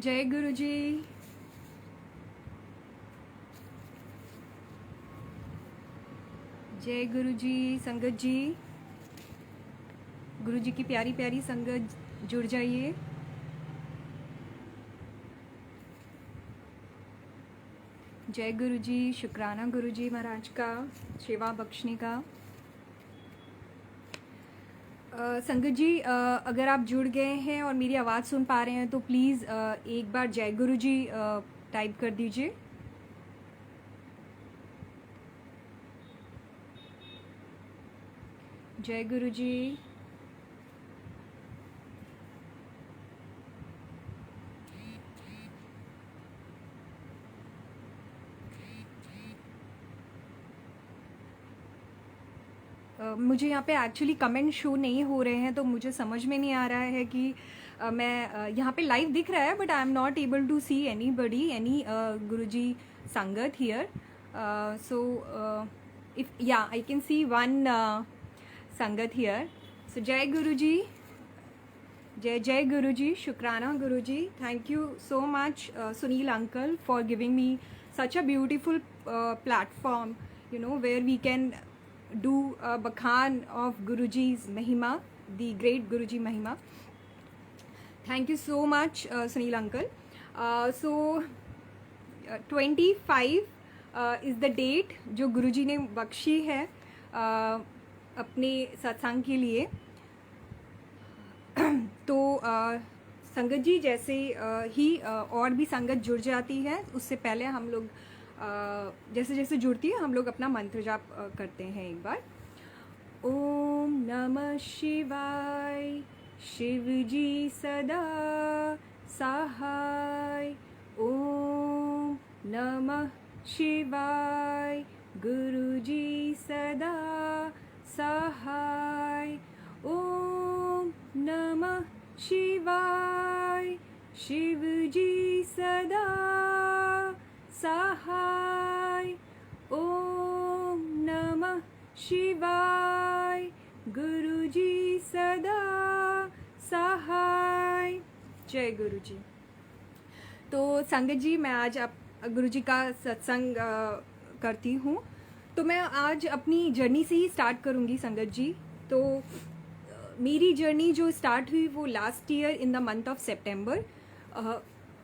जय गुरु जी। जय गुरु जी। संगत जी, गुरु जी की प्यारी प्यारी संगत जुड़ जाइए। जय गुरु जी। शुक्राना गुरु जी महाराज का सेवा बख्शने का। संगत जी, अगर आप जुड़ गए हैं और मेरी आवाज़ सुन पा रहे हैं तो प्लीज़ एक बार जय गुरु जी टाइप कर दीजिए। जय गुरु जी। मुझे यहाँ पे एक्चुअली कमेंट शो नहीं हो रहे हैं, तो मुझे समझ में नहीं आ रहा है कि मैं यहाँ पे लाइव दिख रहा है but I am not able to see anybody any Guruji sangat here. So if ya I can see one sangat here. So जय गुरु जी। जय जय गुरु जी। शुक्राना Guru ji. Thank you so much Sunil uncle for giving me such a beautiful platform, where we can do a bakhan of Guruji's Mahima, the great Guruji Mahima. Thank you so much, Sunil uncle. So 25 is the date जो गुरुजी ने बख्शी है अपने सत्संग के लिए। तो संगत जी जैसे ही और भी संगत जुड़ जाती है, उससे पहले हम लोग जैसे जैसे जुड़ती है हम लोग अपना मंत्र जाप करते हैं एक बार। ओम नमः शिवाय। शिव जी सदा सहाय। ओम नमः शिवाय। गुरु जी सदा सहाय। ओम नमः शिवाय। शिव जी सदा सहाय। ओम नमः शिवाय। गुरु जी सदा सहाय। जय गुरु जी। तो संगत जी, मैं आज आप गुरु जी का सत्संग करती हूँ, तो मैं आज अपनी जर्नी से ही स्टार्ट करूँगी संगत जी। तो मेरी जर्नी जो स्टार्ट हुई वो last year in the month of September,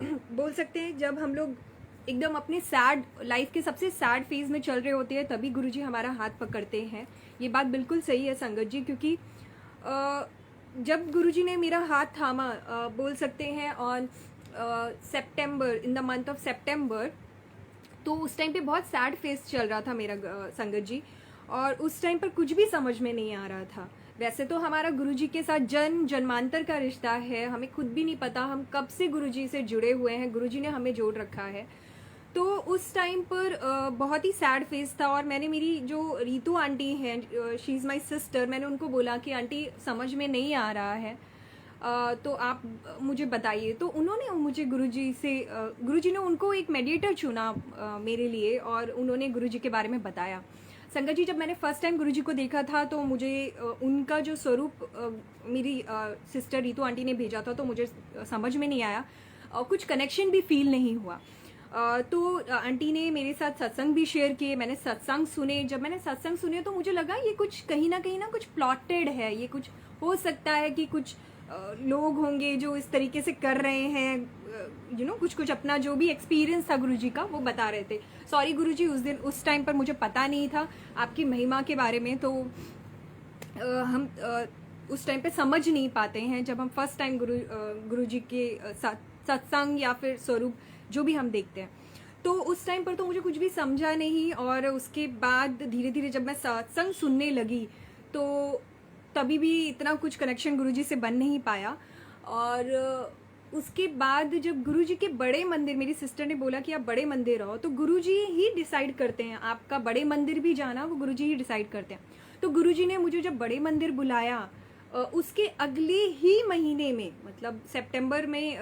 बोल सकते हैं जब हम लोग एकदम अपने सैड लाइफ के सबसे सैड फेज में चल रहे होते हैं, तभी गुरुजी हमारा हाथ पकड़ते हैं। ये बात बिल्कुल सही है संगत जी, क्योंकि जब गुरुजी ने मेरा हाथ थामा, बोल सकते हैं on September, in the month of September, तो उस टाइम पे बहुत सैड फेज चल रहा था मेरा संगत जी, और उस टाइम पर कुछ भी समझ में नहीं आ रहा था। वैसे तो हमारा गुरुजी के साथ जन्मांतर का रिश्ता है, हमें खुद भी नहीं पता हम कब से गुरुजी से जुड़े हुए हैं, गुरुजी ने हमें जोड़ रखा है। तो उस टाइम पर बहुत ही सैड फेज था, और मैंने मेरी जो रीतू आंटी हैं, शी इज़ माई सिस्टर, मैंने उनको बोला कि आंटी समझ में नहीं आ रहा है, तो आप मुझे बताइए। तो उन्होंने मुझे गुरुजी ने उनको एक मेडिएटर चुना मेरे लिए, और उन्होंने गुरुजी के बारे में बताया। संगत जी, जब मैंने फर्स्ट टाइम गुरुजी को देखा था तो मुझे उनका जो स्वरूप मेरी सिस्टर रीतू आंटी ने भेजा था, तो मुझे समझ में नहीं आया और कुछ कनेक्शन भी फील नहीं हुआ। तो आंटी ने मेरे साथ सत्संग भी शेयर किए, मैंने सत्संग सुने। जब मैंने सत्संग सुने तो मुझे लगा ये कुछ कहीं ना कुछ प्लॉटेड है, ये कुछ हो सकता है कि कुछ लोग होंगे जो इस तरीके से कर रहे हैं, कुछ अपना जो भी एक्सपीरियंस था गुरुजी का वो बता रहे थे। सॉरी गुरुजी, उस टाइम पर मुझे पता नहीं था आपकी महिमा के बारे में, तो हम उस टाइम पे समझ नहीं पाते हैं जब हम फर्स्ट टाइम गुरुजी के सत्संग या फिर स्वरूप जो भी हम देखते हैं। तो उस टाइम पर तो मुझे कुछ भी समझा नहीं, और उसके बाद धीरे धीरे जब मैं सत्संग सुनने लगी तो तभी भी इतना कुछ कनेक्शन गुरुजी से बन नहीं पाया। और उसके बाद जब गुरुजी के बड़े मंदिर, मेरी सिस्टर ने बोला कि आप बड़े मंदिर आओ, तो गुरुजी ही डिसाइड करते हैं आपका बड़े मंदिर भी जाना, वो गुरुजी ही डिसाइड करते हैं। तो गुरुजी ने मुझे जब बड़े मंदिर बुलाया, उसके अगले ही महीने में, मतलब सितंबर में,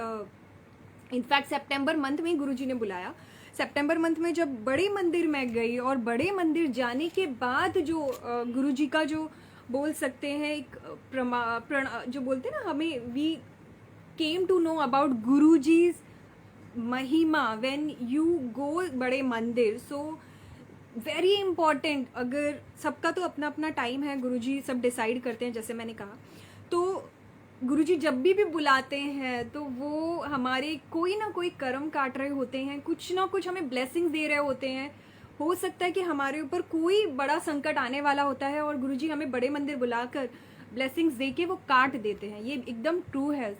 इनफैक्ट सितंबर मंथ में गुरुजी ने बुलाया। सितंबर मंथ में जब बड़े मंदिर मैं गई, और बड़े मंदिर जाने के बाद जो गुरुजी का जो बोल सकते हैं एक जो बोलते हैं ना, हमें we came to know about Guruji's महिमा व्हेन यू गो बड़े मंदिर, सो वेरी इंपॉर्टेंट। अगर सबका तो अपना अपना टाइम है, गुरुजी सब डिसाइड करते हैं जैसे मैंने कहा, तो गुरुजी जब भी बुलाते हैं तो वो हमारे कोई ना कोई कर्म काट रहे होते हैं, कुछ ना कुछ हमें ब्लेसिंग्स दे रहे होते हैं। हो सकता है कि हमारे ऊपर कोई बड़ा संकट आने वाला होता है और गुरुजी हमें बड़े मंदिर बुलाकर ब्लेसिंग्स दे के वो काट देते हैं। ये एकदम ट्रू है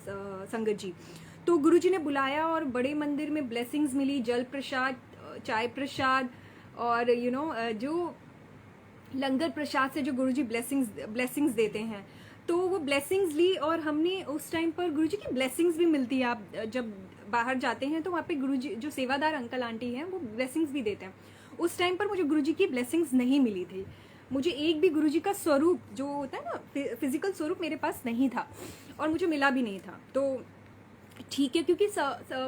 संगत जी। तो गुरुजी ने बुलाया और बड़े मंदिर में ब्लेसिंग्स मिली, जल प्रसाद, चाय प्रसाद और जो लंगर प्रसाद से जो गुरुजी ब्लेसिंग्स देते हैं, तो वो ब्लेसिंग्स ली। और हमने उस टाइम पर गुरुजी की ब्लेसिंग्स भी मिलती है। आप जब बाहर जाते हैं तो वहाँ पे गुरुजी जो सेवादार अंकल आंटी हैं वो ब्लेसिंग्स भी देते हैं। उस टाइम पर मुझे गुरुजी की ब्लेसिंग्स नहीं मिली थी। मुझे एक भी गुरुजी का स्वरूप जो होता है ना, फिजिकल स्वरूप मेरे पास नहीं था और मुझे मिला भी नहीं था। तो ठीक है, क्योंकि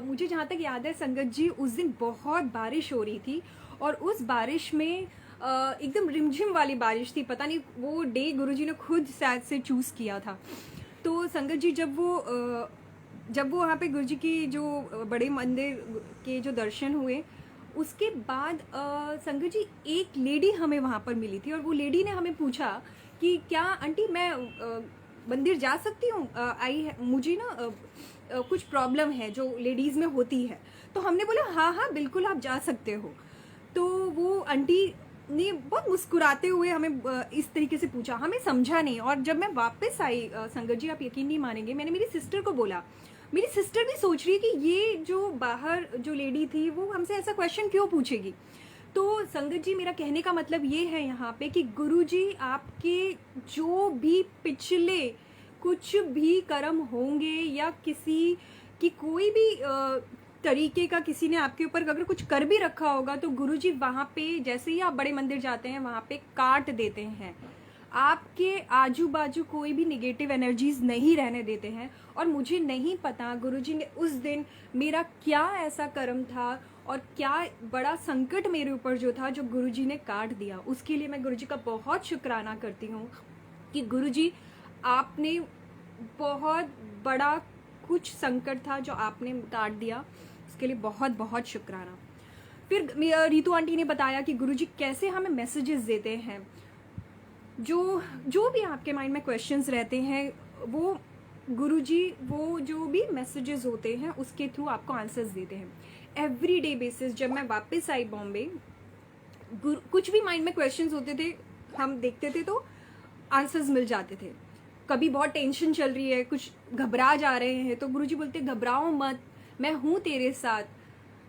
मुझे जहाँ तक याद है संगत जी, उस दिन बहुत बारिश हो रही थी और उस बारिश में एकदम रिमझिम वाली बारिश थी। पता नहीं वो डे गुरुजी ने खुद शायद से चूज़ किया था। तो संगत जी जब वो वहाँ पे गुरुजी की जो बड़े मंदिर के जो दर्शन हुए, उसके बाद संगत जी एक लेडी हमें वहाँ पर मिली थी और वो लेडी ने हमें पूछा कि क्या आंटी मैं मंदिर जा सकती हूँ, मुझे ना कुछ प्रॉब्लम है जो लेडीज़ में होती है। तो हमने बोला हाँ हाँ बिल्कुल आप जा सकते हो। तो वो आंटी ने बहुत मुस्कुराते हुए हमें इस तरीके से पूछा, हमें समझा नहीं। और जब मैं वापस आई संगत जी, आप यकीन नहीं मानेंगे, मैंने मेरी सिस्टर को बोला। मेरी सिस्टर भी सोच रही है कि ये जो बाहर जो लेडी थी वो हमसे ऐसा क्वेश्चन क्यों पूछेगी। तो संगत जी मेरा कहने का मतलब ये है यहाँ पे कि गुरुजी आपके जो भी पिछले कुछ भी कर्म होंगे या किसी की कोई भी तरीके का किसी ने आपके ऊपर अगर कुछ कर भी रखा होगा, तो गुरुजी वहाँ पे जैसे ही आप बड़े मंदिर जाते हैं वहाँ पे काट देते हैं। आपके आजू बाजू कोई भी निगेटिव एनर्जीज नहीं रहने देते हैं। और मुझे नहीं पता गुरुजी ने उस दिन मेरा क्या ऐसा कर्म था और क्या बड़ा संकट मेरे ऊपर जो था जो गुरुजी ने काट दिया। उसके लिए मैं गुरुजी का बहुत शुक्राना करती हूँ कि गुरुजी आपने बहुत बड़ा कुछ संकट था जो आपने काट दिया, उसके लिए बहुत बहुत शुक्राना। फिर रीतू आंटी ने बताया कि गुरुजी कैसे हमें मैसेजेस देते हैं। जो भी आपके माइंड में क्वेश्चंस रहते हैं वो गुरुजी वो जो भी मैसेजेस होते हैं उसके थ्रू आपको आंसर्स देते हैं। एवरी डे बेसिस जब मैं वापस आई बॉम्बे, कुछ भी माइंड में क्वेश्चंस होते थे हम देखते थे तो आंसर्स मिल जाते थे। कभी बहुत टेंशन चल रही है, कुछ घबरा जा रहे हैं, तो गुरुजी बोलते घबराओ मत, मैं हूँ तेरे साथ,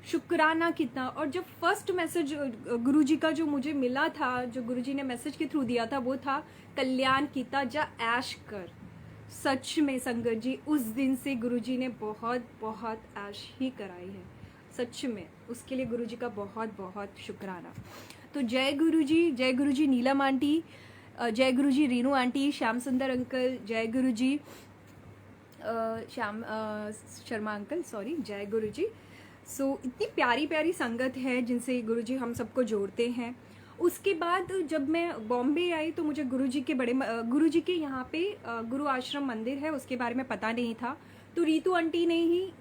शुक्राना कितना। और जब फर्स्ट मैसेज गुरुजी का जो मुझे मिला था, जो गुरुजी ने मैसेज के थ्रू दिया था, वो था कल्याण किता जा ऐश कर। सच में संगत जी उस दिन से गुरुजी ने बहुत बहुत ऐश ही कराई है, सच में। उसके लिए गुरुजी का बहुत बहुत शुक्राना। तो जय गुरुजी नीलम आंटी, जय गुरुजी रीनू आंटी, श्याम सुंदर अंकल, जय गुरुजी श्याम शर्मा अंकल, सॉरी, जय गुरुजी। सो इतनी प्यारी प्यारी संगत है जिनसे गुरुजी हम सबको जोड़ते हैं। उसके बाद जब मैं बॉम्बे आई तो मुझे गुरुजी के यहाँ पे गुरु आश्रम मंदिर है उसके बारे में पता नहीं था। तो रीतू आंटी ने ही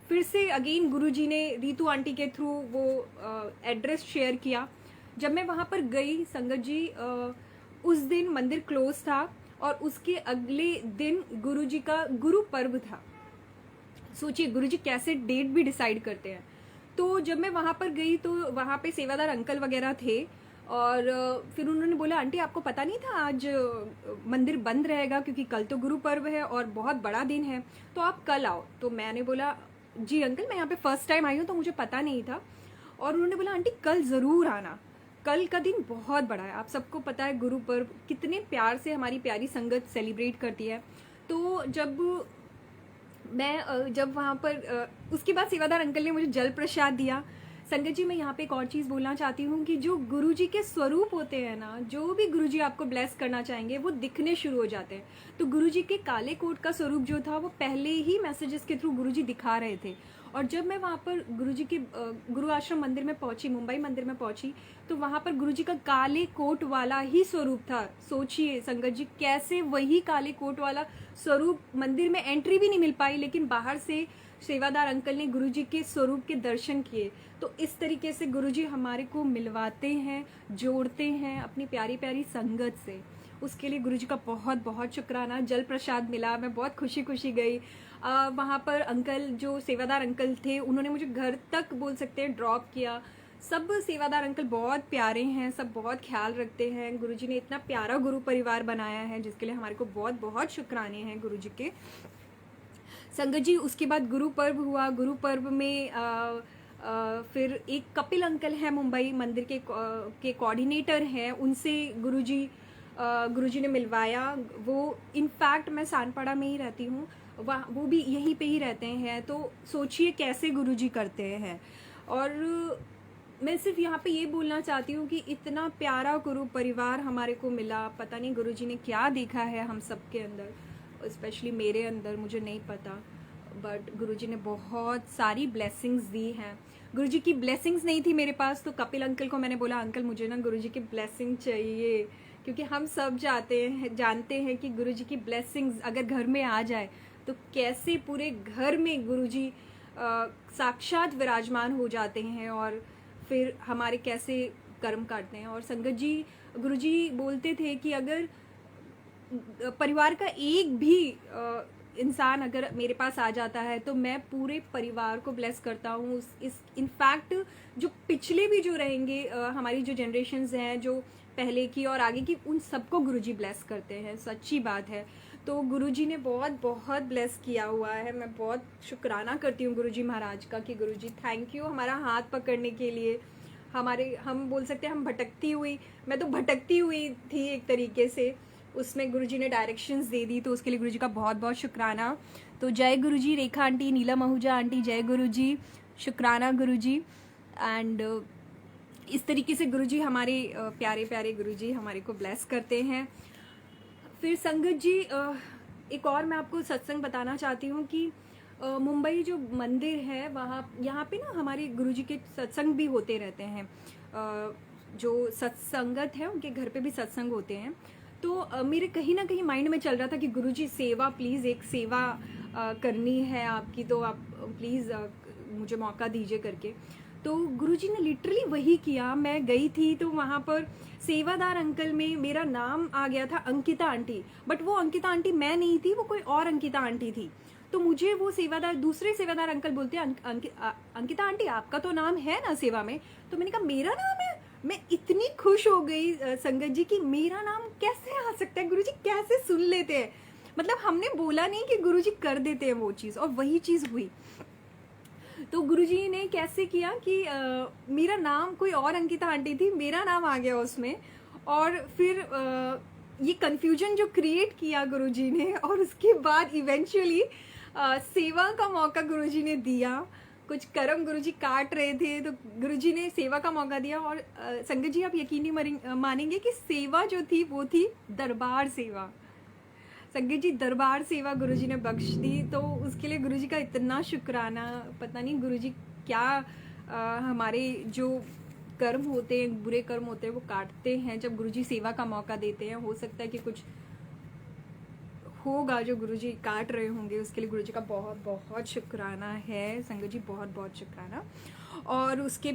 फिर से अगेन गुरुजी ने रीतू आंटी के थ्रू वो एड्रेस शेयर किया। जब मैं वहाँ पर गई संगत जी, उस दिन मंदिर क्लोज था और उसके अगले दिन गुरुजी का गुरु पर्व था। सोचिए गुरुजी कैसे डेट भी डिसाइड करते हैं। तो जब मैं वहाँ पर गई तो वहाँ पे सेवादार अंकल वगैरह थे और फिर उन्होंने बोला आंटी आपको पता नहीं था आज मंदिर बंद रहेगा क्योंकि कल तो गुरु पर्व है और बहुत बड़ा दिन है, तो आप कल आओ। तो मैंने बोला जी अंकल, मैं यहाँ पे फर्स्ट टाइम आई हूँ तो मुझे पता नहीं था। और उन्होंने बोला आंटी कल ज़रूर आना, कल का दिन बहुत बड़ा है। आप सबको पता है गुरु पर्व कितने प्यार से हमारी प्यारी संगत सेलिब्रेट करती है। तो जब वहाँ पर उसके बाद सेवादार अंकल ने मुझे जल प्रसाद दिया। संगत जी मैं यहाँ पे एक और चीज़ बोलना चाहती हूँ कि जो गुरुजी के स्वरूप होते हैं ना, जो भी गुरुजी आपको ब्लेस करना चाहेंगे वो दिखने शुरू हो जाते हैं। तो गुरुजी के काले कोट का स्वरूप जो था वो पहले ही मैसेजेस के थ्रू गुरुजी दिखा रहे थे। और जब मैं वहाँ पर गुरुजी के गुरु आश्रम मंदिर में पहुँची, मुंबई मंदिर में पहुँची, तो वहाँ पर गुरुजी का काले कोट वाला ही स्वरूप था। सोचिए संगत जी कैसे वही काले कोट वाला स्वरूप, मंदिर में एंट्री भी नहीं मिल पाई लेकिन बाहर से सेवादार अंकल ने गुरुजी के स्वरूप के दर्शन किए। तो इस तरीके से गुरुजी हमारे को मिलवाते हैं, जोड़ते हैं अपनी प्यारी प्यारी संगत से। उसके लिए गुरुजी का बहुत बहुत शुक्राना। जल प्रसाद मिला, मैं बहुत खुशी खुशी गई। वहाँ पर अंकल, जो सेवादार अंकल थे, उन्होंने मुझे घर तक बोल सकते हैं ड्रॉप किया। सब सेवादार अंकल बहुत प्यारे हैं, सब बहुत ख्याल रखते हैं। गुरुजी ने इतना प्यारा गुरु परिवार बनाया है, जिसके लिए हमारे को बहुत बहुत शुक्राने हैं गुरुजी के। संगत जी, उसके बाद गुरु पर्व हुआ। गुरु पर्व में फिर एक कपिल अंकल हैं, मुंबई मंदिर के कोऑर्डिनेटर हैं, उनसे गुरुजी ने मिलवाया। वो इनफैक्ट मैं सानपाड़ा में ही रहती हूँ, वहाँ वो भी यहीं पे ही रहते हैं। तो सोचिए कैसे गुरुजी करते हैं। और मैं सिर्फ यहाँ पे ये बोलना चाहती हूँ कि इतना प्यारा गुरु परिवार हमारे को मिला। पता नहीं गुरुजी ने क्या देखा है हम सब के अंदर, स्पेशली मेरे अंदर, मुझे नहीं पता, बट गुरुजी ने बहुत सारी ब्लेसिंग्स दी हैं। गुरुजी की ब्लेसिंग्स नहीं थी मेरे पास, तो कपिल अंकल को मैंने बोला, अंकल मुझे ना गुरुजी की ब्लेसिंग चाहिए, क्योंकि हम सब जानते हैं कि गुरुजी की ब्लेसिंग्स अगर घर में आ जाए तो कैसे पूरे घर में गुरुजी साक्षात विराजमान हो जाते हैं और फिर हमारे कैसे कर्म करते हैं। और संगत जी, गुरुजी बोलते थे कि अगर परिवार का एक भी इंसान अगर मेरे पास आ जाता है तो मैं पूरे परिवार को ब्लेस करता हूँ। इस इनफैक्ट जो पिछले भी जो रहेंगे, हमारी जो जनरेशन्स हैं, जो पहले की और आगे की, उन सबको गुरुजी ब्लेस करते हैं। सच्ची बात है। तो गुरुजी ने बहुत बहुत ब्लेस किया हुआ है। मैं बहुत शुक्राना करती हूँ गुरुजी महाराज का कि गुरुजी थैंक यू हमारा हाथ पकड़ने के लिए। हम बोल सकते हैं मैं तो भटकती हुई थी एक तरीके से, उसमें गुरुजी ने डायरेक्शंस दे दी, तो उसके लिए गुरुजी का बहुत बहुत शुक्राना। तो जय गुरुजी, रेखा आंटी, नीलम आहूजा आंटी, जय गुरुजी, शुक्राना गुरुजी। एंड इस तरीके से गुरुजी हमारे प्यारे प्यारे गुरुजी हमारे को ब्लेस करते हैं। फिर संगत जी, एक और मैं आपको सत्संग बताना चाहती हूँ कि मुंबई जो मंदिर है यहाँ पे ना हमारे गुरुजी के सत्संग भी होते रहते हैं। जो सत्संगत है उनके घर पे भी सत्संग होते हैं। तो मेरे कहीं ना कहीं माइंड में चल रहा था कि गुरुजी सेवा, प्लीज़ एक सेवा करनी है आपकी, तो आप प्लीज़ मुझे मौका दीजिए करके। तो गुरुजी ने लिटरली वही किया। मैं गई थी तो वहाँ पर सेवादार अंकल में मेरा नाम आ गया था अंकिता आंटी, बट वो अंकिता आंटी मैं नहीं थी, वो कोई और अंकिता आंटी थी। तो मुझे वो दूसरे सेवादार अंकल बोलते हैं, अंकिता आंटी आपका तो नाम है ना सेवा में? तो मैंने कहा मेरा नाम है। मैं इतनी खुश हो गई संगत जी कि मेरा नाम कैसे आ सकता है, गुरुजी कैसे सुन लेते हैं। मतलब हमने बोला नहीं कि गुरुजी कर देते हैं वो चीज़, और वही चीज़ हुई। तो गुरुजी ने कैसे किया कि मेरा नाम कोई और अंकिता आंटी थी, मेरा नाम आ गया उसमें। और फिर ये कन्फ्यूजन जो क्रिएट किया गुरुजी ने, और उसके बाद इवेंचुअली सेवा का मौका गुरुजी ने दिया। कुछ कर्म गुरुजी काट रहे थे तो गुरुजी ने सेवा का मौका दिया। और संगत जी, आप यकीन नहीं मानेंगे कि सेवा जो थी वो थी दरबार सेवा। संगत जी, दरबार सेवा गुरुजी ने बख्श दी, तो उसके लिए गुरुजी का इतना शुक्राना। पता नहीं गुरुजी क्या हमारे जो कर्म होते हैं, बुरे कर्म होते हैं, वो काटते हैं जब गुरुजी सेवा का मौका देते हैं। हो सकता है कि कुछ होगा जो गुरुजी काट रहे होंगे, उसके लिए गुरुजी का बहुत बहुत शुक्राना है। संगत जी, बहुत बहुत शुक्राना। और उसके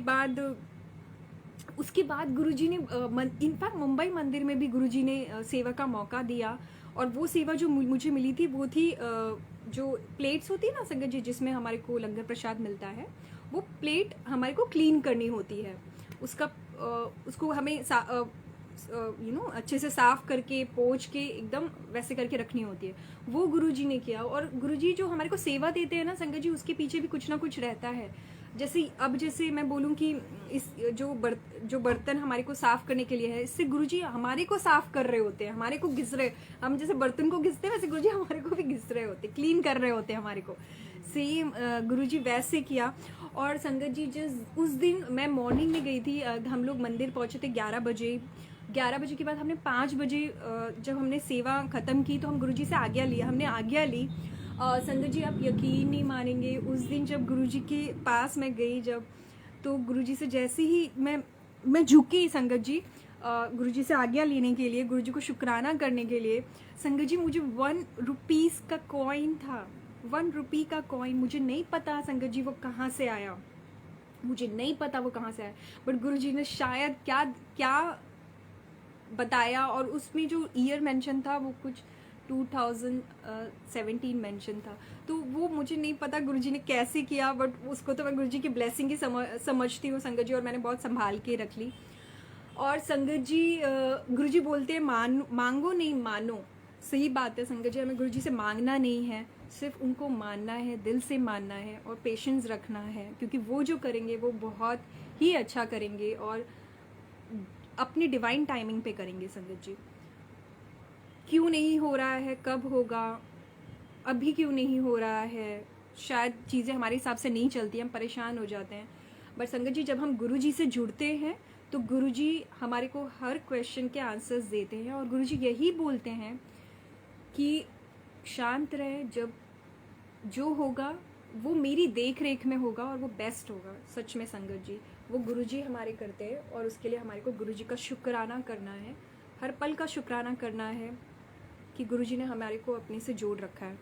बाद गुरुजी ने इनफैक्ट मुंबई मंदिर में भी गुरुजी ने सेवा का मौका दिया। और वो सेवा जो मुझे मिली थी वो थी जो प्लेट्स होती है ना संगत जी, जिसमें हमारे को लंगर प्रसाद मिलता है, वो प्लेट हमारे को क्लीन करनी होती है। उसको हमें अच्छे से साफ करके पोंछ के एकदम वैसे करके रखनी होती है। वो गुरुजी ने किया। और गुरुजी जो हमारे को सेवा देते हैं ना संगत जी, उसके पीछे भी कुछ ना कुछ रहता है। जैसे मैं बोलूँ कि इस जो बर्तन हमारे को साफ करने के लिए है, इससे गुरुजी हमारे को साफ कर रहे होते हैं, हमारे को घिस रहे। हम जैसे बर्तन को घिसते हैं वैसे गुरुजी हमारे को भी घिस रहे होते, क्लीन कर रहे होते हैं हमारे को। सेम गुरुजी वैसे किया। और संगत जी, उस दिन मैं मॉर्निंग में गई थी, हम लोग मंदिर पहुंचे थे 11 बजे। 11 बजे के बाद हमने 5 बजे जब हमने सेवा ख़त्म की तो हम गुरुजी से हमने आज्ञा ली। संगत जी, आप यकीन नहीं मानेंगे, उस दिन जब गुरुजी के पास मैं गई, तो गुरुजी से जैसे ही मैं झुकी संगत जी, गुरुजी से आज्ञा लेने के लिए, गुरुजी को शुक्राना करने के लिए, संगत जी मुझे 1 रुपीस का कॉइन था, ₹1 का कॉइन, मुझे नहीं पता संगत जी वो कहाँ से आया, मुझे नहीं पता वो कहाँ से आया, बट गुरुजी ने शायद क्या क्या बताया, और उसमें जो ईयर मेंशन था वो कुछ 2017 मेंशन था। तो वो मुझे नहीं पता गुरुजी ने कैसे किया, बट उसको तो मैं गुरुजी की ब्लेसिंग ही समझती हूँ संगत जी, और मैंने बहुत संभाल के रख ली। और संगत जी गुरुजी बोलते हैं मांगो नहीं मानो। सही बात है संगत जी, हमें गुरुजी से मांगना नहीं है, सिर्फ उनको मानना है, दिल से मानना है और पेशेंस रखना है, क्योंकि वो जो करेंगे वो बहुत ही अच्छा करेंगे और अपनी डिवाइन टाइमिंग पे करेंगे संगत जी। क्यों नहीं हो रहा है, कब होगा, अभी क्यों नहीं हो रहा है, शायद चीज़ें हमारे हिसाब से नहीं चलती, हम परेशान हो जाते हैं। बट संगत जी जब हम गुरुजी से जुड़ते हैं तो गुरुजी हमारे को हर क्वेश्चन के आंसर्स देते हैं, और गुरुजी यही बोलते हैं कि शांत रहे, जब जो होगा वो मेरी देख रेख में होगा और वो बेस्ट होगा। सच में संगत जी वो गुरुजी हमारे करते हैं, और उसके लिए हमारे को गुरुजी का शुक्राना करना है, हर पल का शुक्राना करना है कि गुरुजी ने हमारे को अपने से जोड़ रखा है।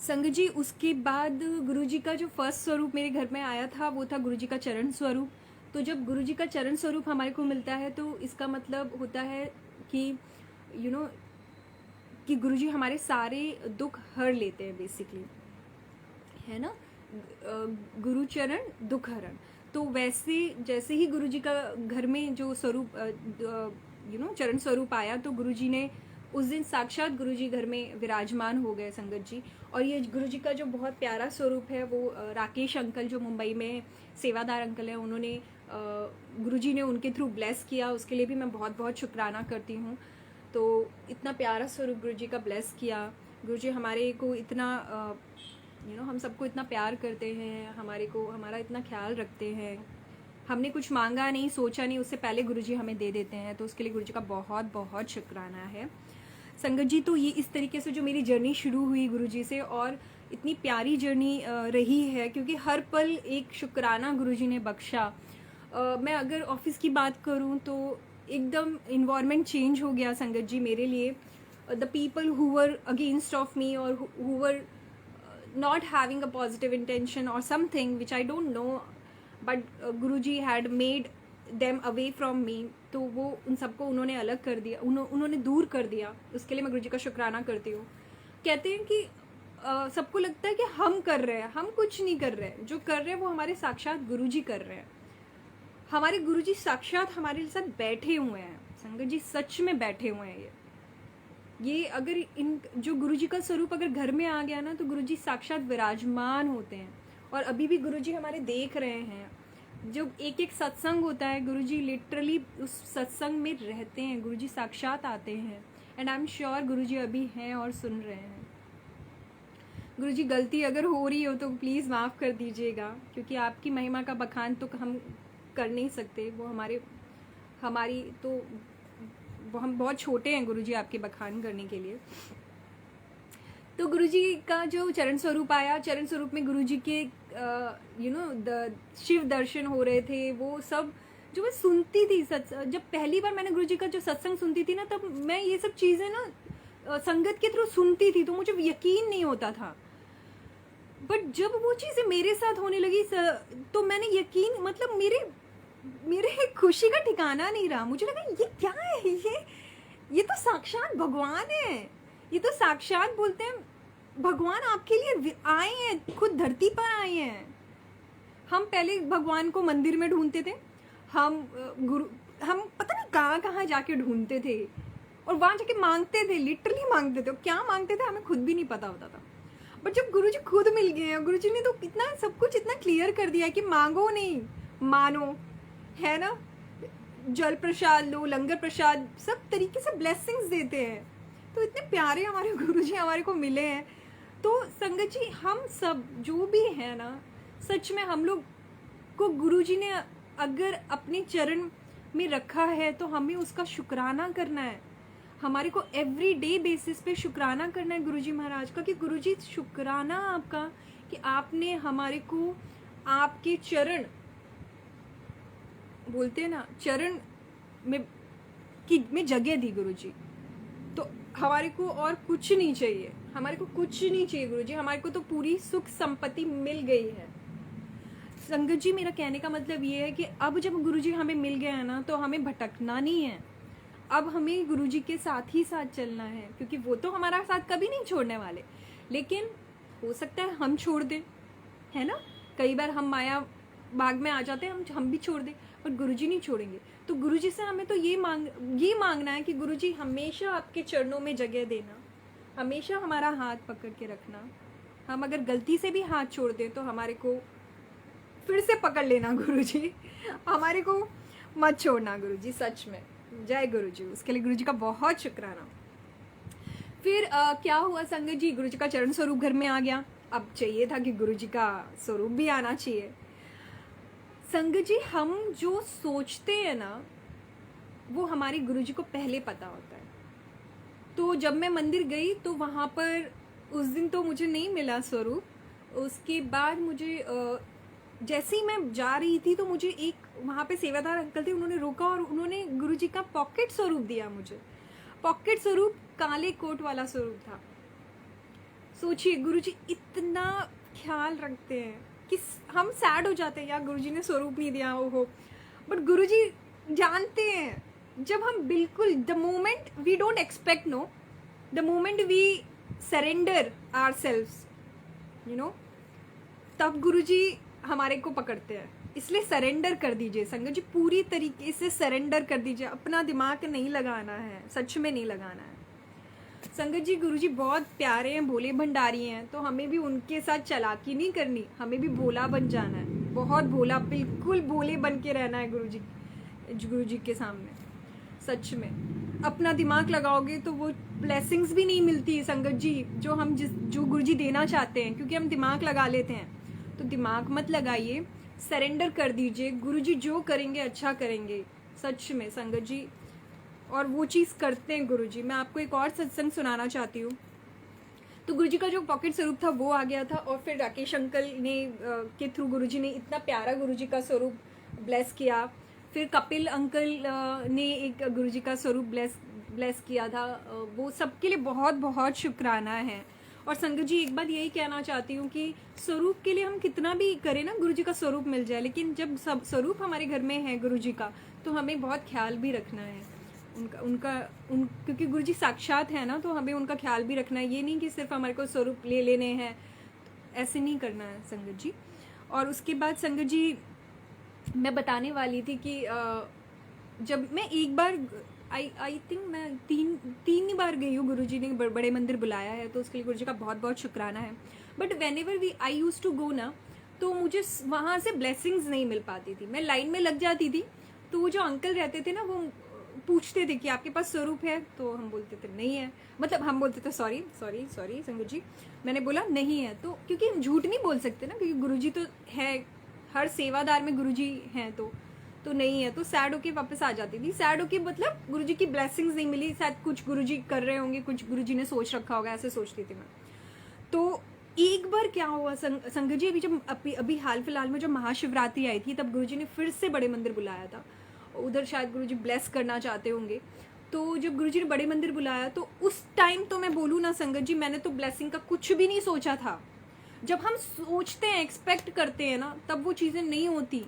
संगत जी उसके बाद गुरुजी का जो फर्स्ट स्वरूप मेरे घर में आया था वो था गुरुजी का चरण स्वरूप। तो जब गुरुजी का चरण स्वरूप हमारे को मिलता है तो इसका मतलब होता है कि कि गुरुजी हमारे सारे दुख हर लेते हैं बेसिकली, है ना। गुरु चरण दुख हरण। तो वैसे जैसे ही गुरुजी का घर में जो स्वरूप चरण स्वरूप आया तो गुरुजी ने उस दिन साक्षात गुरुजी घर में विराजमान हो गए संगत जी। और ये गुरुजी का जो बहुत प्यारा स्वरूप है वो राकेश अंकल जो मुंबई में सेवादार अंकल हैं, उन्होंने गुरुजी ने उनके थ्रू ब्लेस किया, उसके लिए भी मैं बहुत बहुत शुक्राना करती हूँ। तो इतना प्यारा स्वरूप गुरुजी का ब्लेस किया। गुरुजी हमारे को इतना हम सबको इतना प्यार करते हैं, हमारा इतना ख्याल रखते हैं। हमने कुछ मांगा नहीं, सोचा नहीं, उससे पहले गुरुजी हमें दे देते हैं, तो उसके लिए गुरुजी का बहुत बहुत शुक्राना है संगत जी। तो ये इस तरीके से जो मेरी जर्नी शुरू हुई गुरुजी से, और इतनी प्यारी जर्नी रही है क्योंकि हर पल एक शुक्राना गुरुजी ने बख्शा। मैं अगर ऑफिस की बात करूं तो एकदम इन्वायरमेंट चेंज हो गया संगत जी मेरे लिए। The people who were against of me और who were not having a positive intention or something which I don't know, but Guruji had made them away from me, तो वो उन सबको उन्होंने अलग कर दिया, उन्होंने दूर कर दिया। उसके लिए मैं गुरुजी का शुक्राना करती हूँ। कहते हैं कि सबको लगता है कि हम कर रहे हैं, हम कुछ नहीं कर रहे हैं, जो कर रहे हैं वो हमारे साक्षात गुरुजी कर रहे हैं। हमारे गुरुजी साक्षात हमारे साथ बैठे हुए हैं संगत जी, सच में बैठे हुए हैं। ये अगर इन जो गुरुजी का स्वरूप अगर घर में आ गया ना तो गुरुजी साक्षात विराजमान होते हैं। और अभी भी गुरुजी हमारे देख रहे हैं, जो एक एक सत्संग होता है गुरुजी लिटरली उस सत्संग में रहते हैं, गुरुजी साक्षात आते हैं। एंड आई एम श्योर गुरुजी अभी हैं और सुन रहे हैं। गुरुजी गलती अगर हो रही हो तो प्लीज़ माफ़ कर दीजिएगा, क्योंकि आपकी महिमा का बखान तो हम कर नहीं सकते, वो हमारी तो हम बहुत छोटे हैं गुरुजी आपके बखान करने के लिए। तो गुरुजी का जो चरण स्वरूप आया, चरण स्वरूप में गुरुजी के द शिव दर्शन हो रहे थे, वो सब जो मैं सुनती थी। जब पहली बार मैंने गुरुजी का जो सत्संग सुनती थी ना, तब मैं ये सब चीज़ें ना संगत के थ्रू सुनती थी, तो मुझे यकीन नहीं होता था। बट जब वो चीज़ें मेरे साथ होने लगी तो मैंने यकीन, मतलब मेरे खुशी का ठिकाना नहीं रहा। मुझे लगा ये क्या है, ये तो साक्षात भगवान है, ये तो साक्षात बोलते हैं भगवान आपके लिए आए हैं, खुद धरती पर आए हैं। हम पहले भगवान को मंदिर में ढूंढते थे, हम पता नहीं कहाँ कहाँ जाके ढूंढते थे और वहाँ जाके मांगते थे, लिटरली मांगते थे। और क्या मांगते थे हमें खुद भी नहीं पता होता था। बट जब गुरुजी खुद मिल गए हैं, गुरुजी ने तो इतना सब कुछ इतना क्लियर कर दिया है कि मांगो नहीं मानो, है ना। जल प्रसाद लो, लंगर प्रसाद, सब तरीके से ब्लेसिंग्स देते हैं। तो इतने प्यारे हमारे गुरुजी हमारे को मिले हैं। तो संगत जी हम सब जो भी है ना, सच में हम लोग को गुरुजी ने अगर अपने चरण में रखा है तो हमें उसका शुक्राना करना है। हमारे को एवरी डे बेसिस पे शुक्राना करना है गुरुजी महाराज का, कि गुरुजी शुक्राना आपका कि आपने हमारे को आपके चरण, बोलते हैं ना चरण में जगह दी गुरुजी। तो हमारे को और कुछ नहीं चाहिए, हमारे को कुछ नहीं चाहिए गुरुजी, हमारे को तो पूरी सुख संपत्ति मिल गई है। संगत जी, मेरा कहने का मतलब ये है कि अब जब गुरुजी हमें मिल गए हैं ना, तो हमें भटकना नहीं है। अब हमें गुरुजी के साथ ही साथ चलना है, क्योंकि वो तो हमारा साथ कभी नहीं छोड़ने वाले। लेकिन हो सकता है हम छोड़ दें, है ना। कई बार हम माया बाग में आ जाते हैं, हम भी छोड़ दें, पर गुरुजी नहीं छोड़ेंगे। तो गुरुजी से हमें तो ये मांगना है कि गुरुजी हमेशा आपके चरणों में जगह देना, हमेशा हमारा हाथ पकड़ के रखना। हम अगर गलती से भी हाथ छोड़ दें तो हमारे को फिर से पकड़ लेना गुरुजी, हमारे को मत छोड़ना गुरुजी, सच में। जय गुरुजी, उसके लिए गुरुजी का बहुत शुक्राना। फिर क्या हुआ संगत जी, गुरुजी का चरण स्वरूप घर में आ गया। अब चाहिए था कि गुरुजी का स्वरूप भी आना चाहिए। संगत जी, हम जो सोचते हैं ना, वो हमारे गुरुजी को पहले पता होता है। तो जब मैं मंदिर गई तो वहाँ पर उस दिन तो मुझे नहीं मिला स्वरूप। उसके बाद मुझे जैसे ही मैं जा रही थी तो मुझे एक वहाँ पे सेवादार अंकल थे, उन्होंने रोका और उन्होंने गुरुजी का पॉकेट स्वरूप दिया मुझे। पॉकेट स्वरूप काले कोट वाला स्वरूप था। सोचिए, गुरुजी इतना ख्याल रखते हैं कि हम सैड हो जाते हैं यार गुरुजी ने स्वरूप नहीं दिया हो, बट गुरुजी जानते हैं। जब हम बिल्कुल the moment we don't expect, no, the moment we surrender ourselves, you know, तब गुरुजी हमारे को पकड़ते हैं। इसलिए सरेंडर कर दीजिए संगत जी, पूरी तरीके से सरेंडर कर दीजिए। अपना दिमाग नहीं लगाना है, सच में नहीं लगाना है संगत जी। गुरुजी बहुत प्यारे हैं, भोले भंडारी हैं, तो हमें भी उनके साथ चालाकी नहीं करनी, हमें भी भोला बन जाना है, बहुत भोला, बिल्कुल भोले बन के रहना है गुरुजी के सामने। सच में अपना दिमाग लगाओगे तो वो ब्लेसिंग्स भी नहीं मिलती है संगत जी, जो गुरुजी देना चाहते हैं, क्योंकि हम दिमाग लगा लेते हैं। तो दिमाग मत लगाइए, सरेंडर कर दीजिए, गुरुजी जो करेंगे अच्छा करेंगे, सच में संगत जी। और वो चीज़ करते हैं गुरुजी। मैं आपको एक और सत्संग सुनाना चाहती हूँ। तो गुरुजी का जो पॉकेट स्वरूप था वो आ गया था, और फिर राकेश अंकल ने के थ्रू गुरुजी ने इतना प्यारा गुरुजी का स्वरूप ब्लेस किया। फिर कपिल अंकल ने एक गुरुजी का स्वरूप ब्लेस किया था। वो सबके लिए बहुत बहुत शुक्राना है। और संगत जी, एक बात यही कहना चाहती हूँ कि स्वरूप के लिए हम कितना भी करें ना, गुरुजी का स्वरूप मिल जाए, लेकिन जब सब स्वरूप हमारे घर में है गुरुजी का, तो हमें बहुत ख्याल भी रखना है क्योंकि गुरुजी साक्षात है ना, तो हमें उनका ख्याल भी रखना है। ये नहीं कि सिर्फ हमारे को स्वरूप ले लेने हैं, ऐसे नहीं करना है संगत जी। और उसके बाद संगत जी, मैं बताने वाली थी कि जब मैं एक बार आई थिंक मैं तीन बार गई हूँ, गुरुजी ने बड़े मंदिर बुलाया है, तो उसके लिए गुरुजी का बहुत बहुत शुक्राना है। But whenever I use to go ना, तो मुझे वहाँ से ब्लेसिंग्स नहीं मिल पाती थी। मैं लाइन में लग जाती थी, तो वो जो अंकल रहते थे ना, वो पूछते थे कि आपके पास स्वरूप है, तो हम बोलते थे नहीं है, मतलब हम बोलते थे सॉरी संगत जी, मैंने बोला नहीं है। तो क्योंकि हम झूठ नहीं बोल सकते ना, क्योंकि गुरुजी तो है, हर सेवादार में गुरुजी हैं, तो नहीं है। तो सैड होके वापस आ जाती थी। सैड होके मतलब गुरुजी की ब्लेसिंग्स नहीं मिली, शायद कुछ गुरुजी कर रहे होंगे, कुछ गुरुजी ने सोच रखा होगा, ऐसे सोचती थी मैं। तो एक बार क्या हुआ संगत जी, अभी हाल फिलहाल में जब महाशिवरात्रि आई थी, तब गुरुजी ने फिर से बड़े मंदिर बुलाया था। उधर शायद गुरुजी ब्लेस करना चाहते होंगे। तो जब गुरुजी ने बड़े मंदिर बुलाया, तो उस टाइम तो मैं बोलूँ ना संगत जी, मैंने तो ब्लेसिंग का कुछ भी नहीं सोचा था। जब हम सोचते हैं, एक्सपेक्ट करते हैं ना, तब वो चीज़ें नहीं होती।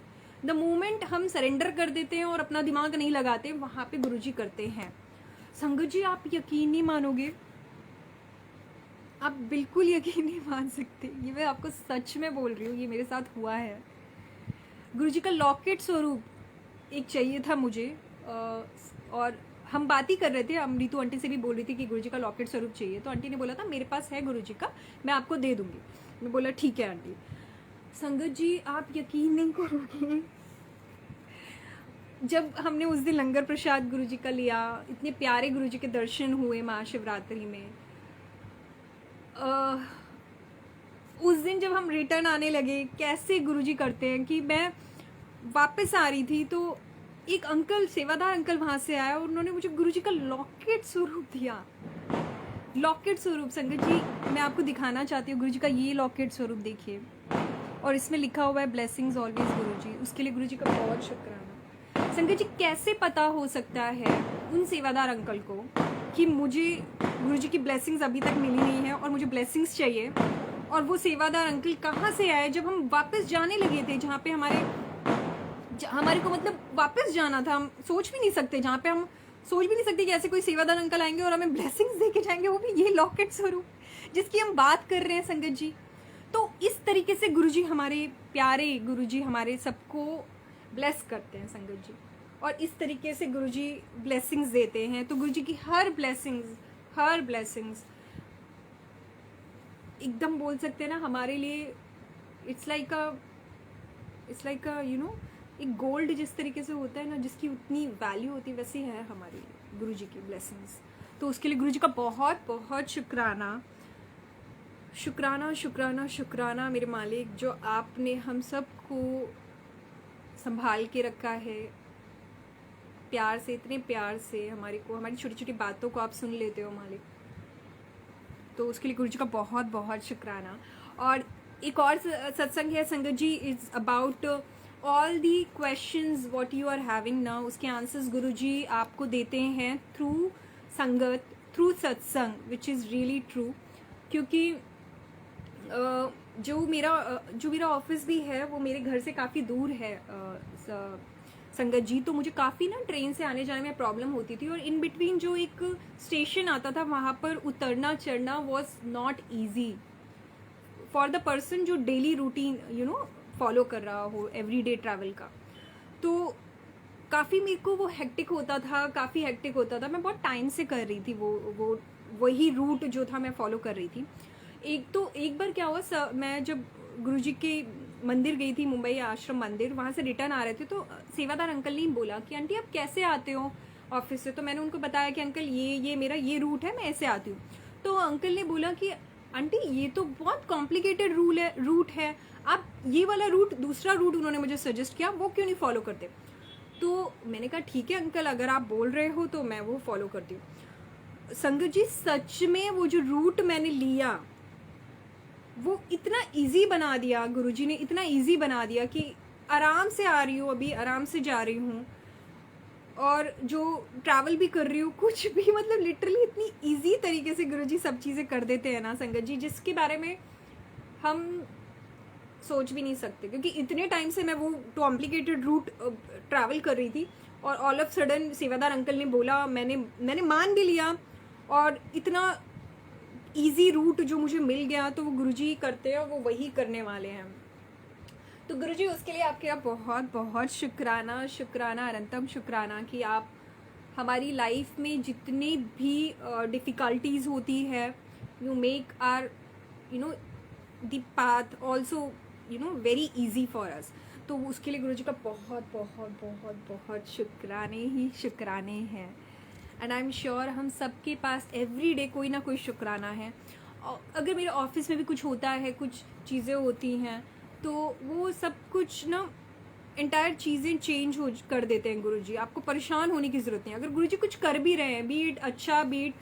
द मोमेंट हम सरेंडर कर देते हैं और अपना दिमाग नहीं लगाते, वहाँ पे गुरुजी करते हैं। संगत जी, आप यकीन नहीं मानोगे, आप बिल्कुल यकीन नहीं मान सकते, ये मैं आपको सच में बोल रही हूँ, ये मेरे साथ हुआ है। गुरुजी का लॉकेट स्वरूप एक चाहिए था मुझे, और हम बात ही कर रहे थे, हम रीतू आंटी से भी बोल रही थी कि गुरुजी का लॉकेट स्वरूप चाहिए। तो आंटी ने बोला था मेरे पास है गुरुजी का, मैं आपको दे दूंगी। मैं बोला ठीक है आंटी। संगत जी, आप यकीन नहीं करोगे, जब हमने उस दिन लंगर प्रसाद गुरुजी का लिया, इतने प्यारे गुरुजी के दर्शन हुए महाशिवरात्रि में। उस दिन जब हम रिटर्न आने लगे, कैसे गुरुजी करते हैं कि मैं वापस आ रही थी, तो एक अंकल, सेवादार अंकल वहाँ से आया और उन्होंने मुझे गुरुजी का लॉकेट स्वरूप दिया। लॉकेट स्वरूप संगत जी, मैं आपको दिखाना चाहती हूँ गुरुजी का ये लॉकेट स्वरूप देखिए, और इसमें लिखा हुआ है ब्लेसिंग्स ऑलवेज गुरुजी। उसके लिए गुरुजी का बहुत शुक्राना। संगत जी, कैसे पता हो सकता है उन सेवादार अंकल को कि मुझे गुरुजी की ब्लेसिंग्स अभी तक मिली नहीं है और मुझे ब्लेसिंग्स चाहिए। और वो सेवादार अंकल कहाँ से आए जब हम वापस जाने लगे थे, जहाँ पे हमारे को मतलब वापस जाना था। हम सोच भी नहीं सकते, जहाँ पे हम सोच भी नहीं सकते कि ऐसे कोई सेवादार अंकल आएंगे और हमें ब्लेसिंग्स दे के जाएंगे, वो भी ये लॉकेट स्वरूप जिसकी हम बात कर रहे हैं संगत जी। तो इस तरीके से गुरुजी हमारे प्यारे गुरुजी हमारे सबको ब्लेस करते हैं संगत जी, और इस तरीके से गुरुजी ब्लेसिंग्स देते हैं। तो गुरुजी की हर ब्लेसिंग्स एकदम बोल सकते हैं ना हमारे लिए it's like a you know एक गोल्ड जिस तरीके से होता है ना, जिसकी उतनी वैल्यू होती है, वैसी है हमारे लिए गुरुजी की ब्लेसिंग्स। तो उसके लिए गुरुजी का बहुत बहुत शुक्राना मेरे मालिक, जो आपने हम सबको संभाल के रखा है प्यार से, इतने प्यार से हमारी छोटी छोटी बातों को आप सुन लेते हो मालिक। तो उसके लिए गुरुजी का बहुत बहुत शुक्राना। और एक और सत्संग है sangat ji, is about all the questions what you are having now, उसके आंसर्स गुरुजी आपको देते हैं थ्रू संगत, थ्रू सत्संग, विच इज़ रियली ट्रू। क्योंकि जो मेरा ऑफिस भी है वो मेरे घर से काफ़ी दूर है संगत जी। तो मुझे काफ़ी ना ट्रेन से आने जाने में प्रॉब्लम होती थी, और इन बिटवीन जो एक स्टेशन आता था वहाँ पर उतरना चढ़ना was not easy for the person जो डेली रूटीन फॉलो कर रहा हो एवरीडे ट्रैवल का। तो काफ़ी मेरे को वो हेक्टिक होता था। मैं बहुत टाइम से कर रही थी वो वही रूट जो था मैं फॉलो कर रही थी। एक बार क्या हुआ, मैं जब गुरुजी के मंदिर गई थी, मुंबई आश्रम मंदिर, वहाँ से रिटर्न आ रहे थे, तो सेवादार अंकल ने बोला कि आंटी आप कैसे आते हो ऑफिस से। तो मैंने उनको बताया कि अंकल ये मेरा ये रूट है, मैं ऐसे आती हूँ। तो अंकल ने बोला कि आंटी ये तो बहुत कॉम्प्लिकेटेड रूट है, आप ये वाला रूट, दूसरा रूट उन्होंने मुझे सजेस्ट किया, वो क्यों नहीं फॉलो करते। तो मैंने कहा ठीक है अंकल, अगर आप बोल रहे हो तो मैं वो फॉलो करती हूँ। संगत जी सच में वो जो रूट मैंने लिया वो इतना इजी बना दिया, गुरुजी ने इतना इजी बना दिया कि आराम से आ रही हूँ, अभी आराम से जा रही हूँ, और जो ट्रैवल भी कर रही हूँ, कुछ भी मतलब लिटरली इतनी इजी तरीके से गुरुजी सब चीज़ें कर देते हैं ना संगत जी, जिसके बारे में हम सोच भी नहीं सकते। क्योंकि इतने टाइम से मैं वो कॉम्प्लिकेटेड रूट ट्रैवल कर रही थी, और ऑल ऑफ सडन सेवादार अंकल ने बोला, मैंने मान भी लिया, और इतना इजी रूट जो मुझे मिल गया, तो वो गुरुजी करते हैं और वो वही करने वाले हैं। तो गुरुजी उसके लिए आपके बहुत बहुत शुक्राना अनंतम शुक्राना कि आप हमारी लाइफ में जितनी भी डिफ़िकल्टीज़ होती है, you make our the path also very easy for us. तो उसके लिए गुरुजी का बहुत बहुत बहुत बहुत शुक्राने हैं। एंड आई एम श्योर हम सबके पास एवरी डे कोई ना कोई शुक्राना है। अगर मेरे ऑफिस में भी कुछ होता है, कुछ चीज़ें होती हैं, तो वो सब कुछ ना एंटायर चीज़ें चेंज कर देते हैं गुरुजी। आपको परेशान होने की ज़रूरत नहीं है। अगर गुरुजी कुछ कर भी रहे हैं, बीट अच्छा, बीट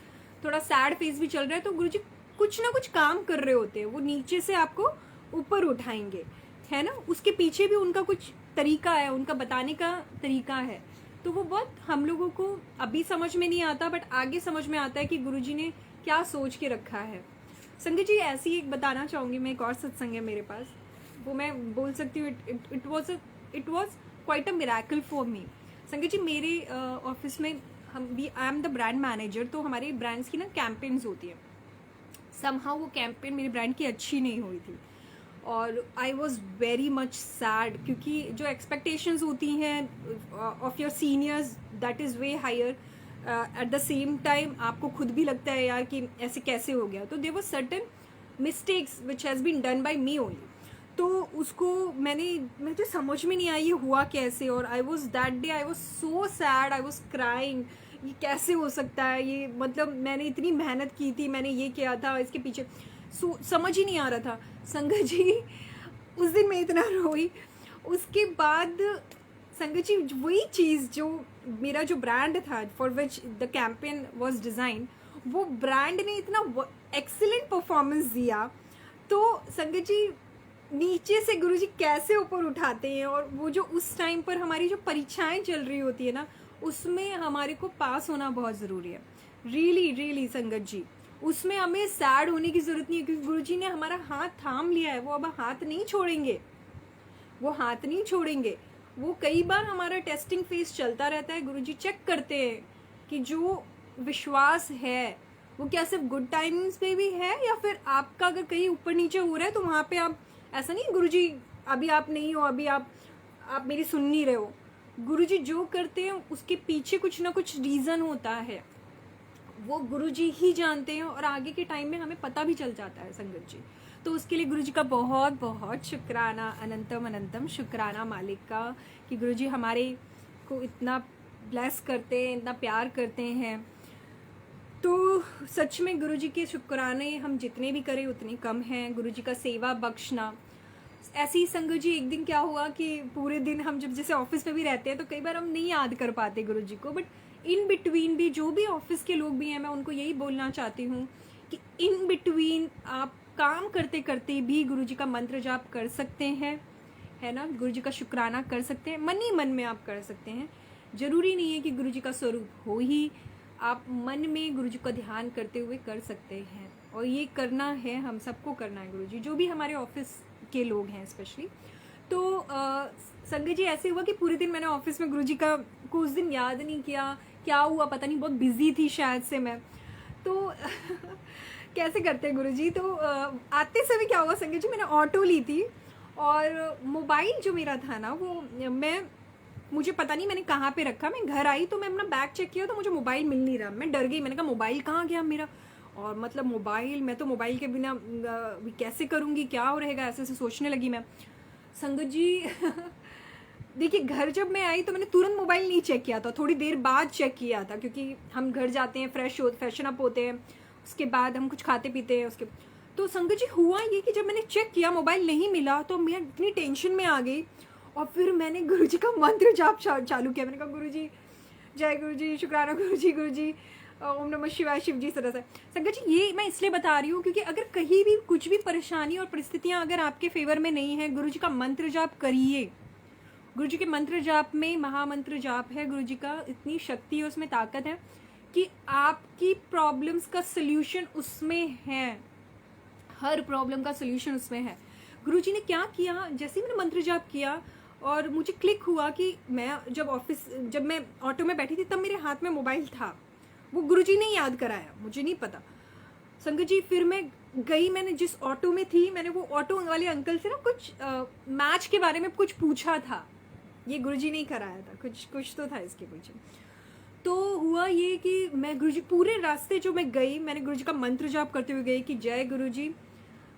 थोड़ा सैड फेस भी चल रहा है, तो गुरुजी कुछ ना कुछ काम कर रहे होते हैं, वो नीचे से आपको ऊपर उठाएंगे, है ना। उसके पीछे भी उनका कुछ तरीका है, उनका बताने का तरीका है। तो वो बहुत हम लोगों को अभी समझ में नहीं आता, बट आगे समझ में आता है कि गुरुजी ने क्या सोच के रखा है। संगत जी ऐसी एक बताना चाहूँगी मैं, एक और सत्संग है मेरे पास, वो मैं बोल सकती हूँ it was quite a miracle for me. संगत जी मेरे ऑफिस में I am the brand manager, तो हमारे ब्रांड्स की ना कैंपेन्स होती है। समहाउ वो कैंपेन मेरे ब्रांड की अच्छी नहीं हुई थी, और I was very much sad, क्योंकि जो एक्सपेक्टेशंस होती हैं of your seniors that is way higher, at the same time आपको खुद भी लगता है यार कि ऐसे कैसे हो गया। तो there was certain mistakes which has been done by me only. तो उसको मुझे समझ में नहीं आई ये हुआ कैसे, और I was that day I was so sad, I was crying, ये कैसे हो सकता है, ये मतलब मैंने इतनी मेहनत की थी, मैंने ये किया था, इसके पीछे समझ ही नहीं आ रहा था। संगत जी उस दिन मैं इतना रोई। उसके बाद संगत जी वही चीज़ जो मेरा जो ब्रांड था for which the campaign was design, वो ब्रांड ने इतना एक्सीलेंट परफॉर्मेंस दिया। तो संगत जी नीचे से गुरुजी कैसे ऊपर उठाते हैं, और वो जो उस टाइम पर हमारी जो परीक्षाएं चल रही होती है ना, उसमें हमारे को पास होना बहुत ज़रूरी है। रियली रियली संगत जी, उसमें हमें सैड होने की जरूरत नहीं है, क्योंकि गुरुजी ने हमारा हाथ थाम लिया है, वो अब हाथ नहीं छोड़ेंगे, वो हाथ नहीं छोड़ेंगे। वो कई बार हमारा टेस्टिंग फेज चलता रहता है, गुरुजी चेक करते हैं कि जो विश्वास है वो क्या सिर्फ गुड टाइम्स पे भी है, या फिर आपका अगर कहीं ऊपर नीचे हो रहा है तो वहाँ पे आप, ऐसा नहीं गुरुजी अभी आप नहीं हो, अभी आप मेरी सुन नहीं रहे हो। गुरुजी जो करते हैं उसके पीछे कुछ ना कुछ रीज़न होता है, वो गुरुजी ही जानते हैं, और आगे के टाइम में हमें पता भी चल जाता है संगत जी। तो उसके लिए गुरुजी का बहुत बहुत शुक्राना, अनंतम अनंतम शुक्राना मालिक का, कि गुरुजी हमारे को इतना ब्लेस करते हैं, इतना प्यार करते हैं। तो सच में गुरुजी के शुक्राने हम जितने भी करें उतने कम हैं। गुरुजी का सेवा बख्शना, ऐसे ही संगत जी एक दिन क्या हुआ कि पूरे दिन हम जब जैसे ऑफिस में भी रहते हैं तो कई बार हम नहीं याद कर पाते गुरुजी को, बट इन बिटवीन भी जो भी ऑफिस के लोग भी हैं, मैं उनको यही बोलना चाहती हूँ कि इन बिटवीन आप काम करते करते भी गुरुजी का मंत्र जाप कर सकते हैं, है ना, गुरुजी का शुक्राना कर सकते हैं, मन ही मन में आप कर सकते हैं। जरूरी नहीं है कि गुरुजी का स्वरूप हो ही, आप मन में गुरुजी का ध्यान करते हुए कर सकते हैं, और ये करना है, हम सबको करना है गुरुजी, जो भी हमारे ऑफिस के लोग हैं स्पेशली। तो संगत जी ऐसे हुआ कि पूरे दिन मैंने ऑफिस में गुरुजी का को उस दिन याद नहीं किया, क्या हुआ पता नहीं, बहुत बिजी थी शायद से मैं। तो कैसे करते हैं गुरुजी, तो आते समय क्या हुआ संगत जी, मैंने ऑटो ली थी, और मोबाइल जो मेरा था ना वो मुझे पता नहीं मैंने कहाँ पे रखा। मैं घर आई तो मैं अपना बैग चेक किया तो मुझे मोबाइल मिल नहीं रहा, मैं डर गई, मैंने कहा मोबाइल कहाँ गया मेरा, और मतलब मोबाइल, मैं तो मोबाइल के बिना कैसे करूँगी, क्या हो रहेगा, ऐसे ऐसे सोचने लगी मैं संगत जी। देखिए घर जब मैं आई तो मैंने तुरंत मोबाइल नहीं चेक किया था, थोड़ी देर बाद चेक किया था, क्योंकि हम घर जाते हैं, फैशन अप होते हैं, उसके बाद हम कुछ खाते पीते हैं उसके। तो संगत जी हुआ ये कि जब मैंने चेक किया मोबाइल नहीं मिला तो मैं इतनी टेंशन में आ गई, और फिर मैंने गुरुजी का मंत्र जाप चालू किया। मैंने कहा गुरुजी जय गुरुजी, शुक्राना गुरुजी, गुरुजी ओम नमः शिवाय, शिव जी सरस है। संगत जी ये मैं इसलिए बता रही हूँ क्योंकि अगर कहीं भी कुछ भी परेशानी और परिस्थितियाँ अगर आपके फेवर में नहीं है, गुरुजी का मंत्र जाप करिए। गुरुजी के मंत्र जाप में महामंत्र जाप है, गुरुजी का इतनी शक्ति है, उसमें ताकत है कि आपकी प्रॉब्लम्स का सल्यूशन उसमें है, हर प्रॉब्लम का सल्यूशन उसमें है। गुरुजी ने क्या किया, जैसे ही मैंने मंत्र जाप किया और मुझे क्लिक हुआ कि मैं जब मैं ऑटो में बैठी थी तब मेरे हाथ में मोबाइल था, वो गुरुजी ने याद कराया, मुझे नहीं पता संगत जी। फिर मैं गई, मैंने जिस ऑटो में थी, मैंने वो ऑटो वाले अंकल से ना कुछ मैच के बारे में कुछ पूछा था, ये गुरुजी ने ही कराया था, कुछ तो था इसके पीछे। तो हुआ ये कि मैं गुरुजी पूरे रास्ते जो मैं गई, मैंने गुरुजी का मंत्र जाप करते हुए गई कि जय गुरुजी,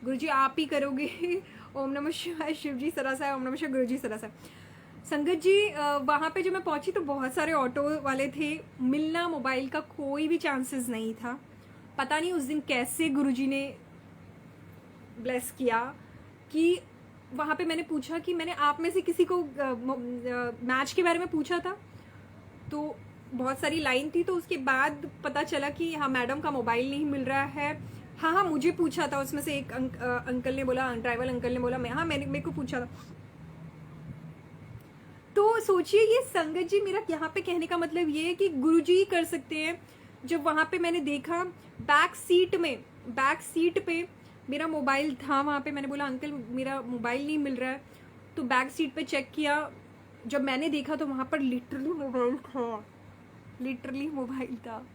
गुरुजी आप ही करोगे, ओम नमः शिवाय, शिव जी सरासा है, ओम नमः शिवाय, गुरुजी सरासा। संगत जी वहाँ पे जब मैं पहुँची तो बहुत सारे ऑटो वाले थे, मिलना मोबाइल का कोई भी चांसेस नहीं था। पता नहीं उस दिन कैसे गुरुजी ने ब्लेस किया कि वहाँ पे मैंने पूछा कि मैंने आप में से किसी को मैच के बारे में पूछा था, तो बहुत सारी लाइन थी, तो उसके बाद पता चला कि हाँ मैडम का मोबाइल नहीं मिल रहा है। हाँ मुझे पूछा था, उसमें से एक अंकल ने बोला, ड्राइवर अंकल ने बोला, मेरे को पूछा था। तो सोचिए ये संगत जी, मेरा यहाँ पे कहने का मतलब ये है कि गुरुजी ही कर सकते हैं। जब वहाँ पे मैंने देखा बैक सीट पे मेरा मोबाइल था, वहाँ पे मैंने बोला अंकल मेरा मोबाइल नहीं मिल रहा है, तो बैक सीट पे चेक किया, जब मैंने देखा तो वहाँ पर लिटरली मोबाइल था।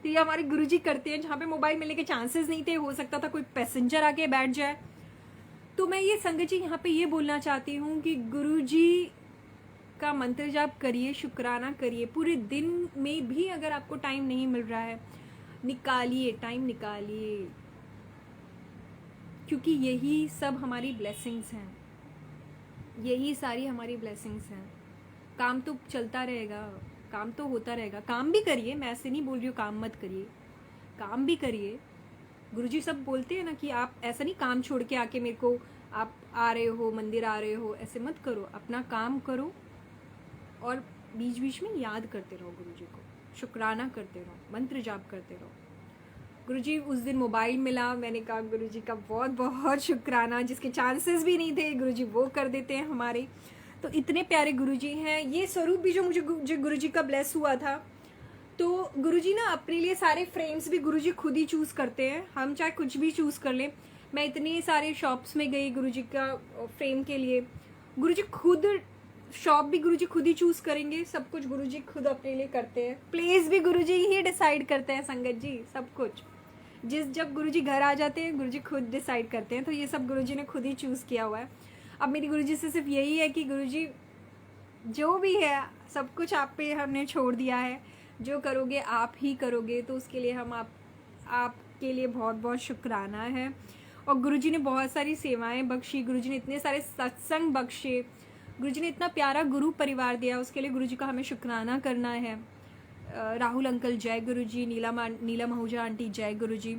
तो ये हमारे गुरुजी करते हैं, जहाँ पे मोबाइल मिलने के चांसेस नहीं थे, हो सकता था कोई पैसेंजर आके बैठ जाए। तो मैं ये संगत जी यहाँ पे ये बोलना चाहती हूँ कि गुरुजी का मंत्र जाप करिए, शुक्राना करिए, पूरे दिन में भी अगर आपको टाइम नहीं मिल रहा है निकालिए, टाइम निकालिए, क्योंकि यही सब हमारी ब्लेसिंग्स हैं, यही सारी हमारी ब्लेसिंग्स हैं। काम तो चलता रहेगा, काम तो होता रहेगा, काम भी करिए, मैं ऐसे नहीं बोल रही हूँ काम मत करिए, काम भी करिए। गुरुजी सब बोलते हैं ना कि आप ऐसा नहीं काम छोड़ के आके मेरे को आप आ रहे हो, मंदिर आ रहे हो, ऐसे मत करो, अपना काम करो और बीच बीच में याद करते रहो गुरुजी को, शुक्राना करते रहो, मंत्र जाप करते रहो। गुरुजी उस दिन मोबाइल मिला, मैंने कहा गुरुजी का बहुत बहुत शुक्राना, जिसके चांसेस भी नहीं थे गुरुजी वो कर देते हैं हमारे। तो इतने प्यारे गुरुजी हैं, ये स्वरूप भी जो मुझे गुरुजी का ब्लेस हुआ था, तो गुरुजी ना अपने लिए सारे फ्रेम्स भी गुरुजी खुद ही चूज़ करते हैं, हम चाहे कुछ भी चूज़ कर लें। मैं इतने सारे शॉप्स में गई गुरुजी का फ्रेम के लिए, गुरुजी खुद शॉप भी गुरुजी खुद ही चूज़ करेंगे, सब कुछ गुरुजी खुद अपने लिए करते हैं, प्लेस भी गुरुजी ही डिसाइड करते हैं संगत जी, सब कुछ। जब गुरुजी घर आ जाते हैं गुरुजी खुद डिसाइड करते हैं, तो ये सब गुरुजी ने खुद ही चूज़ किया हुआ है। अब मेरी गुरुजी से सिर्फ यही है कि गुरुजी जो भी है सब कुछ आप पे हमने छोड़ दिया है, जो करोगे आप ही करोगे, तो उसके लिए हम आपके लिए बहुत बहुत शुक्राना है। और गुरुजी ने बहुत सारी सेवाएं बख्शी, गुरुजी ने इतने सारे सत्संग बख्शे, गुरुजी ने इतना प्यारा गुरु परिवार दिया, उसके लिए गुरुजी का हमें शुक्राना करना है। राहुल अंकल जय गुरुजी, नीलम आहूजा आंटी जय गुरुजी।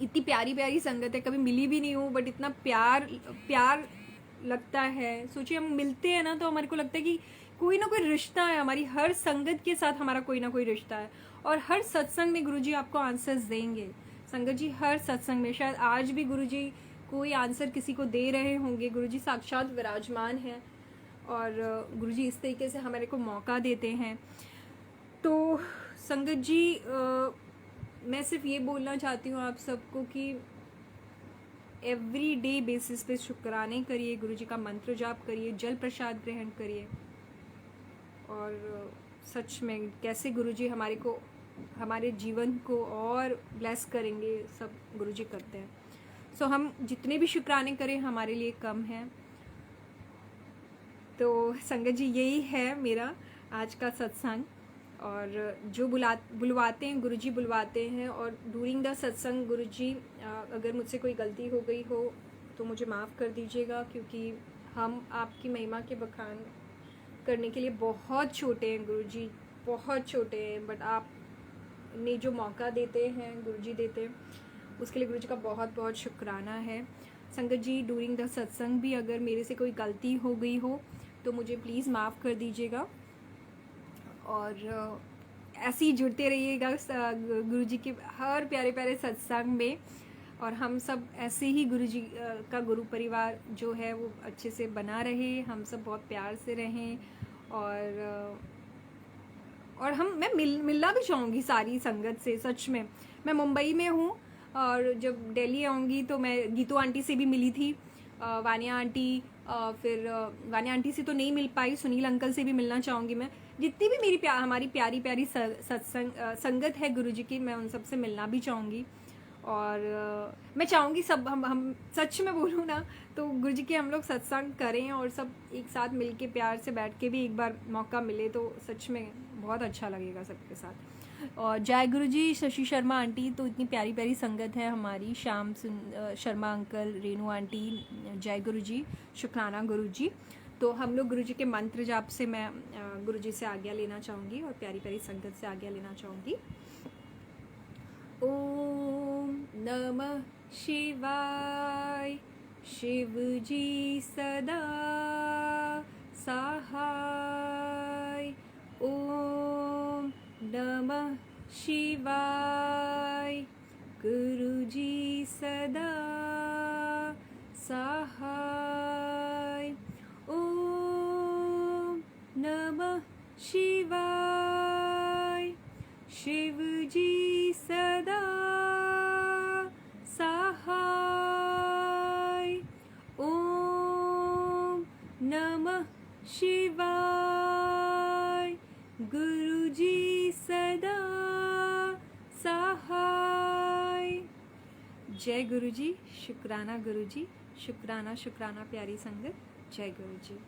इतनी प्यारी प्यारी संगत है, कभी मिली भी नहीं हूँ बट इतना प्यार लगता है। सोचिए हम मिलते हैं ना तो हमारे को लगता है कि कोई ना कोई रिश्ता है, हमारी हर संगत के साथ हमारा कोई ना कोई रिश्ता है। और हर सत्संग में गुरुजी आपको आंसर्स देंगे संगत जी, हर सत्संग में। शायद आज भी गुरुजी कोई आंसर किसी को दे रहे होंगे, गुरुजी साक्षात विराजमान हैं और गुरुजी इस तरीके से हमारे को मौका देते हैं। तो संगत जी मैं सिर्फ ये बोलना चाहती हूँ आप सबको कि एवरी डे बेसिस पे शुक्राने करिए, गुरुजी का मंत्र जाप करिए, जल प्रसाद ग्रहण करिए। और सच में कैसे गुरुजी हमारे जीवन को और ब्लेस करेंगे, सब गुरुजी करते हैं। सो हम जितने भी शुक्राने करें हमारे लिए कम है। तो संगत जी यही है मेरा आज का सत्संग। और जो बुलवाते हैं गुरुजी बुलवाते हैं, और ड्यूरिंग द सत्संग गुरुजी अगर मुझसे कोई गलती हो गई हो तो मुझे माफ़ कर दीजिएगा, क्योंकि हम आपकी महिमा के बखान करने के लिए बहुत छोटे हैं गुरुजी, बहुत छोटे हैं। बट आप ने जो मौका देते हैं गुरुजी देते हैं, उसके लिए गुरुजी का बहुत बहुत शुक्राना है। संगत जी ड्यूरिंग द सत्संग भी अगर मेरे से कोई गलती हो गई हो तो मुझे प्लीज़ माफ़ कर दीजिएगा। और ऐसे ही जुड़ते रहिएगा गुरुजी के हर प्यारे प्यारे सत्संग में, और हम सब ऐसे ही गुरुजी का गुरु परिवार जो है वो अच्छे से बना रहे, हम सब बहुत प्यार से रहें। और मैं मिलना भी चाहूँगी सारी संगत से। सच में मैं मुंबई में हूँ और जब दिल्ली आऊँगी तो मैं गीतू आंटी से भी मिली थी, वानिया आंटी, फिर वानिया आंटी से तो नहीं मिल पाई, सुनील अंकल से भी मिलना चाहूँगी मैं। जितनी भी हमारी प्यारी प्यारी संगत है गुरुजी की, मैं उन सब से मिलना भी चाहूँगी। और मैं चाहूँगी सब हम सच में बोलूँ ना तो गुरुजी के हम लोग सत्संग करें और सब एक साथ मिल के प्यार से बैठ के भी एक बार मौका मिले तो सच में बहुत अच्छा लगेगा सबके साथ। और जय गुरुजी। शशि शर्मा आंटी तो इतनी प्यारी प्यारी संगत है हमारी, श्याम शर्मा अंकल, रेनू आंटी, जय गुरुजी, शुक्राना गुरुजी। तो हम लोग गुरुजी के मंत्र जाप से मैं गुरुजी से आज्ञा लेना चाहूँगी और प्यारी प्यारी संगत से आज्ञा लेना चाहूँगी। ओम नमः शिवाय। शिव जी सदा सहाय। ओम नमः शिवाय। गुरुजी सदा सहाय। ओम नमः शिवाय। शिव जी सदा सहाय। ओम नमः शिवाय। गुरुजी सदा सहाय। जय गुरुजी। शुक्राना गुरुजी, शुक्राना शुक्राना प्यारी संगत। जय गुरुजी।